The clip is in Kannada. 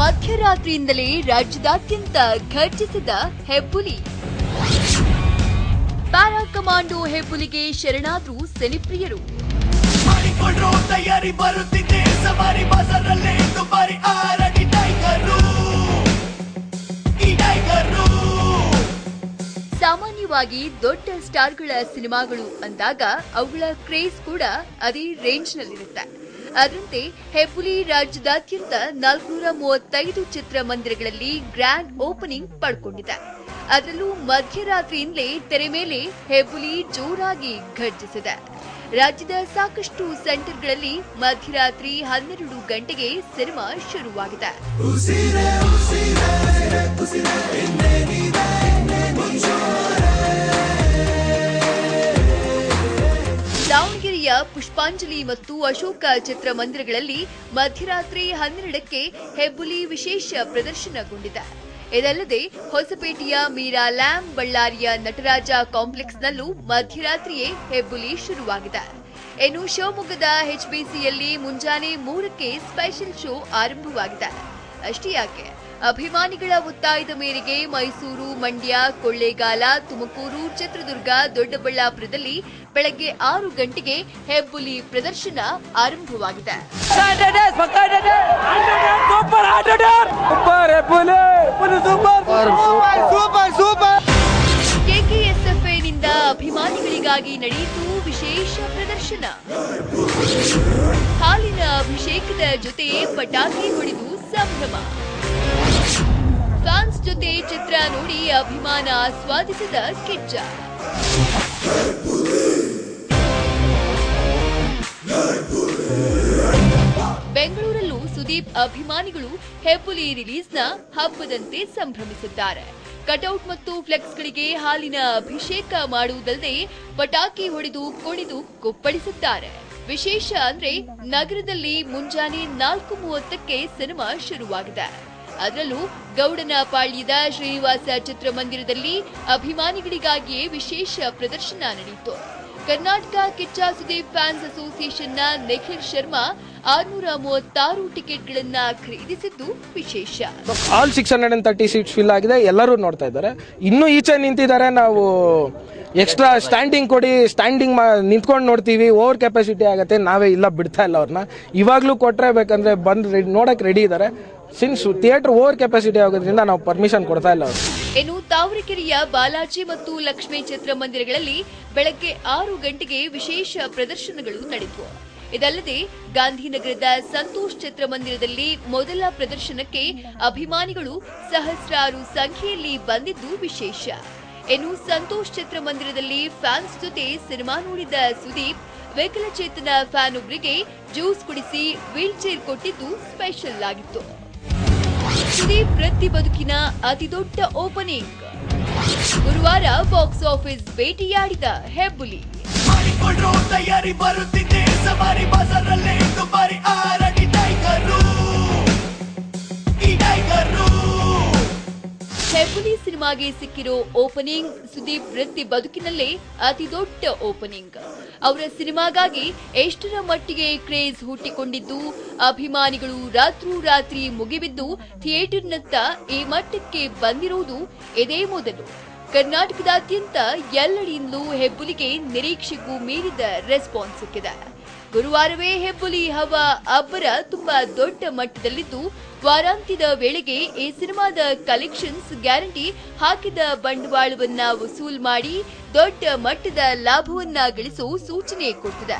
ಮಧ್ಯರಾತ್ರಿಯಿಂದಲೇ ರಾಜ್ಯದಾದ್ಯಂತ ಘರ್ಜಿಸಿದ ಹೆಬ್ಬುಲಿ. Para commando ಹೆಬ್ಬುಲಿಗೆ ಶರಣಾದ್ರು ಸಿನಿಪ್ರಿಯರು. ತಯಾರಿ ಬರುತ್ತಿದೆ ಸವಾರಿ ಬಜಾರಲ್ಲೇ ದುಬಾರಿ ಆರಡಿ ಟೈಗರು. ಸಾಮಾನ್ಯವಾಗಿ ದೊಡ್ಡ ಸ್ಟಾರ್ಗಳ ಸಿನಿಮಾಗಳು ಅಂದಾಗ ಅವುಗಳ ಕ್ರೇಜ್ ಕೂಡ ಅದೇ ರೇಂಜ್ನಲ್ಲಿರುತ್ತೆ. ಅದರಂತೆ ಹೆಬ್ಬುಲಿ ರಾಜ್ಯದಾದ್ಯಂತ 435 ಚಿತ್ರಮಂದಿರಗಳಲ್ಲಿ ಗ್ರ್ಯಾಂಡ್ ಓಪನಿಂಗ್ ಪಡ್ಕೊಂಡಿದೆ. ಅದರಲ್ಲೂ ಮಧ್ಯರಾತ್ರಿಯಿಂದಲೇ ತೆರೆ ಮೇಲೆ ಹೆಬ್ಬುಲಿ ಜೋರಾಗಿ ಘರ್ಜಿಸಿದೆ. ರಾಜ್ಯದ ಸಾಕಷ್ಟು ಸೆಂಟರ್ಗಳಲ್ಲಿ ಮಧ್ಯರಾತ್ರಿ 12 ಗಂಟೆಗೆ ಸಿನಿಮಾ ಶುರುವಾಗಿದೆ. ದಾವಣಗೆರೆಯ ಪುಷ್ಪಾಂಜಲಿ ಮತ್ತು ಅಶೋಕ ಚಿತ್ರಮಂದಿರಗಳಲ್ಲಿ ಮಧ್ಯರಾತ್ರಿ 12ಕ್ಕೆ ಹೆಬ್ಬುಲಿ ವಿಶೇಷ ಪ್ರದರ್ಶನಗೊಂಡಿದೆ. ಇದಲ್ಲದೆ ಹೊಸಪೇಟೆಯ ಮೀರಾ ಲ್ಯಾಂಬ್, ಬಳ್ಳಾರಿಯ ನಟರಾಜ ಕಾಂಪ್ಲೆಕ್ಸ್ನಲ್ಲೂ ಮಧ್ಯರಾತ್ರಿಯೇ ಹೆಬ್ಬುಲಿ ಶುರುವಾಗಿದೆ. ಇನ್ನು ಶಿವಮೊಗ್ಗದ ಎಚ್ಬಿಸಿಯಲ್ಲಿ ಮುಂಜಾನೆ 3ಕ್ಕೆ ಸ್ಪೆಷಲ್ ಶೋ ಆರಂಭವಾಗಿದೆ. ಅಷ್ಟೇ ಯಾಕೆ, ಅಭಿಮಾನಿಗಳ ಒತ್ತಾಯದ ಮೇರೆಗೆ ಮೈಸೂರು, ಮಂಡ್ಯ, ಕೊಳ್ಳೇಗಾಲ, ತುಮಕೂರು, ಚಿತ್ರದುರ್ಗ, ದೊಡ್ಡಬಳ್ಳಾಪುರದಲ್ಲಿ ಬೆಳಗ್ಗೆ 6 ಗಂಟೆಗೆ ಹೆಬ್ಬುಲಿ ಪ್ರದರ್ಶನ ಆರಂಭವಾಗಿದೆ. ಕೆಕೆಎಸ್ಎಫ್ಎನಿಂದ ಅಭಿಮಾನಿಗಳಿಗಾಗಿ ನಡೆಯಿತು ವಿಶೇಷ ಪ್ರದರ್ಶನ. ಹಾಲಿನ ಅಭಿಷೇಕದ ಜೊತೆ ಪಟಾಕಿ ಹೊಡೆದು ಸಂಭ್ರಮ. ಫ್ಯಾನ್ಸ್ ಜೊತೆ ಚಿತ್ರ ನೋಡಿ ಅಭಿಮಾನ ಆಸ್ವಾದಿಸಿದ ಕಿಚ್ಚ. ಬೆಂಗಳೂರಲ್ಲೂ ಸುದೀಪ್ ಅಭಿಮಾನಿಗಳು ಹೆಬ್ಬುಲಿ ರಿಲೀಸ್ನ ಹಬ್ಬದಂತೆ ಸಂಭ್ರಮಿಸಿದ್ದಾರೆ. ಕಟೌಟ್ ಮತ್ತು ಫ್ಲೆಕ್ಸ್ಗಳಿಗೆ ಹಾಲಿನ ಅಭಿಷೇಕ ಮಾಡುವುದಲ್ಲದೆ ಪಟಾಕಿ ಹೊಡೆದು ಕುಣಿದು ಕುಪ್ಪಳಿಸಿದ್ದಾರೆ. ವಿಶೇಷ ಅಂದ್ರೆ ನಗರದಲ್ಲಿ ಮುಂಜಾನೆ 4:30ಕ್ಕೆ ಸಿನಿಮಾ ಶುರುವಾಗಿದೆ. ಅದರಲ್ಲೂ ಗೌಡನಪಾಳ್ಯದ ಶ್ರೀನಿವಾಸ ಚಿತ್ರಮಂದಿರದಲ್ಲಿ ಅಭಿಮಾನಿಗಳಿಗಾಗಿಯೇ ವಿಶೇಷ ಪ್ರದರ್ಶನ ನಡೆಯಿತು. ಕರ್ನಾಟಕ ಕಿಚ್ಚ ಸುದೀಪ್ ಫ್ಯಾನ್ಸ್ ಅಸೋಸಿಯೇಷನ್ನ ನಿಖಿಲ್ ಶರ್ಮಾ 636 ಟಿಕೆಟ್ಗಳನ್ನ ಖರೀದಿಸಿದ್ದು ವಿಶೇಷ. ಆಲ್ 630 ಸೀಟ್ಸ್ ಫಿಲ್ ಆಗಿದೆ. ಎಲ್ಲರೂ ನೋಡ್ತಾ ಇದ್ದಾರೆ. ಇನ್ನೂ ಈಚೆ ನಿಂತಿದ್ದಾರೆ. ನಾವು ಎಕ್ಸ್ಟ್ರಾ ಸ್ಟ್ಯಾಂಡಿಂಗ್ ಕೊಡಿ, ಸ್ಟ್ಯಾಂಡಿಂಗ್ ನಿಂತ್ಕೊಂಡು ನೋಡ್ತೀವಿ, ಓವರ್ ಕೆಪಾಸಿಟಿ ಆಗುತ್ತೆ, ನಾವೇ ಇಲ್ಲ ಬಿಡ್ತಾ ಇಲ್ಲ ಅವ್ರನ್ನ. ಇವಾಗ್ಲೂ ಕೊಟ್ರೆ ಬೇಕಂದ್ರೆ ಬಂದು ನೋಡಕ್ ರೆಡಿ ಇದ್ದಾರೆ. ಸಿನ್ಸ್ ಥಿಯೇಟರ್ ಓವರ್ ಕೆಪಾಸಿಟಿ ಆಗೋದ್ರಿಂದ ನಾವು ಪರ್ಮಿಷನ್ ಕೊಡ್ತಾ ಇಲ್ಲ. ಇನ್ನು ತಾವರೆಕೆರೆಯ ಬಾಲಾಜಿ ಮತ್ತು ಲಕ್ಷ್ಮೀ ಚಿತ್ರಮಂದಿರಗಳಲ್ಲಿ ಬೆಳಗ್ಗೆ 6 ಗಂಟೆಗೆ ವಿಶೇಷ ಪ್ರದರ್ಶನಗಳು ನಡೆದವು. ಇದಲ್ಲದೆ ಗಾಂಧಿನಗರದ ಸಂತೋಷ್ ಚಿತ್ರಮಂದಿರದಲ್ಲಿ ಮೊದಲ ಪ್ರದರ್ಶನಕ್ಕೆ ಅಭಿಮಾನಿಗಳು ಸಹಸ್ರಾರು ಸಂಖ್ಯೆಯಲ್ಲಿ ಬಂದಿದ್ದು ವಿಶೇಷ. ಇನ್ನು ಸಂತೋಷ್ ಚಿತ್ರಮಂದಿರದಲ್ಲಿ ಫ್ಯಾನ್ಸ್ ಜೊತೆ ಸಿನಿಮಾ ನೋಡಿದ ಸುದೀಪ್ ವಿಕಲಚೇತನ ಫ್ಯಾನ್ ಒಬ್ಬರಿಗೆ ಜ್ಯೂಸ್ ಕುಡಿಸಿ ವೀಲ್ ಚೇರ್ ಕೊಟ್ಟಿದ್ದು ಸ್ಪೆಷಲ್ ಆಗಿತ್ತು. ಸುದೀಪ್ ವೃತ್ತಿ ಬದುಕಿನ ಅತಿದೊಡ್ಡ ಓಪನಿಂಗ್. ಗುರುವಾರ ಬಾಕ್ಸ್ ಆಫೀಸ್ ಭೇಟಿಯಾಡಿದ ಹೆಬ್ಬುಲಿ. ತಯಾರಿ ಬರುತ್ತಿದೆ ಸವಾರಿ ಬಜಾರಲ್ಲೇ ದುಬಾರಿ ಆರಡಿ ಟೈಗರು. ಹೆಬ್ಬುಲಿ ಸಿನಿಮಾಗೆ ಸಿಕ್ಕಿರೋ ಓಪನಿಂಗ್ ಸುದೀಪ್ ವೃತ್ತಿ ಬದುಕಿನಲ್ಲೇ ಅತಿ ದೊಡ್ಡ ಓಪನಿಂಗ್. ಅವರ ಸಿನಿಮಾಗಾಗಿ ಎಷ್ಟರ ಮಟ್ಟಿಗೆ ಕ್ರೇಜ್ ಹುಟ್ಟಿಕೊಂಡಿದ್ದು, ಅಭಿಮಾನಿಗಳು ರಾತ್ರೋರಾತ್ರಿ ಮುಗಿಬಿದ್ದು ಥಿಯೇಟರ್ನತ್ತ ಈ ಮಟ್ಟಕ್ಕೆ ಬಂದಿರುವುದು ಇದೇ ಮೊದಲು. ಕರ್ನಾಟಕದಾದ್ಯಂತ ಎಲ್ಲೆಡೆಯಿಂದಲೂ ಹೆಬ್ಬುಲಿಗೆ ನಿರೀಕ್ಷೆಗೂ ಮೀರಿದ ರೆಸ್ಪಾನ್ಸ್ ಸಿಕ್ಕಿದೆ. ಗುರುವಾರವೇ ಹೆಬ್ಬುಲಿ ಹವಾ ಅಬ್ಬರ ತುಂಬಾ ದೊಡ್ಡ ಮಟ್ಟದಲ್ಲಿದ್ದು, ವಾರಾಂತ್ಯದ ವೇಳೆಗೆ ಈ ಸಿನಿಮಾದ ಕಲೆಕ್ಷನ್ಸ್ ಗ್ಯಾರಂಟಿ ಹಾಕಿದ ಬಂಡವಾಳವನ್ನ ವಸೂಲ್ ಮಾಡಿ ದೊಡ್ಡ ಮಟ್ಟದ ಲಾಭವನ್ನ ಗಳಿಸೋ ಸೂಚನೆ ಕೊಟ್ಟಿದೆ.